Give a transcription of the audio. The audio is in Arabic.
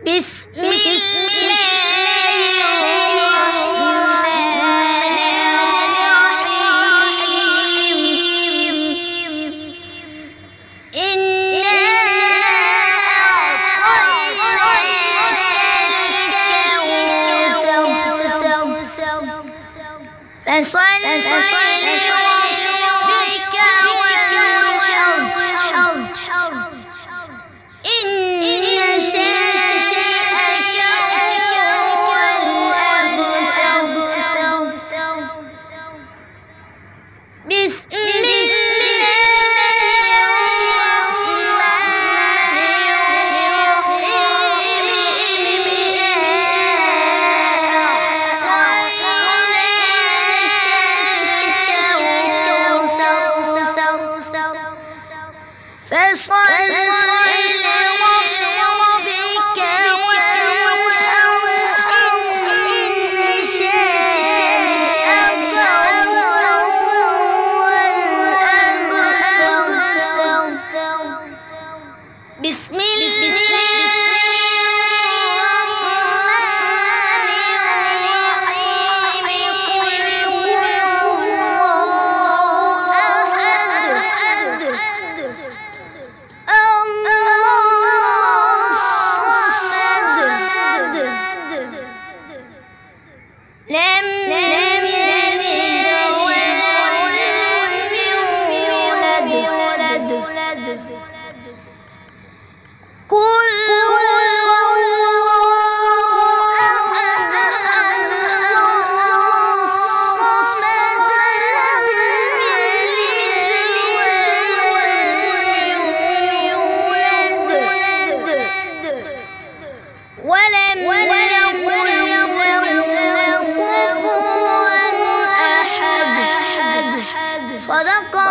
بسم الله الرحمن الرحيم إنا أعطيناك فصل لربك وانحر إن شانئك هو الأبتر بسم الله فصل لربك وانحر إن شانئك هو الأبتر بسم الله لم يلد ولم يولد قل هو أحد ولم يكن له كفوا أحد صدق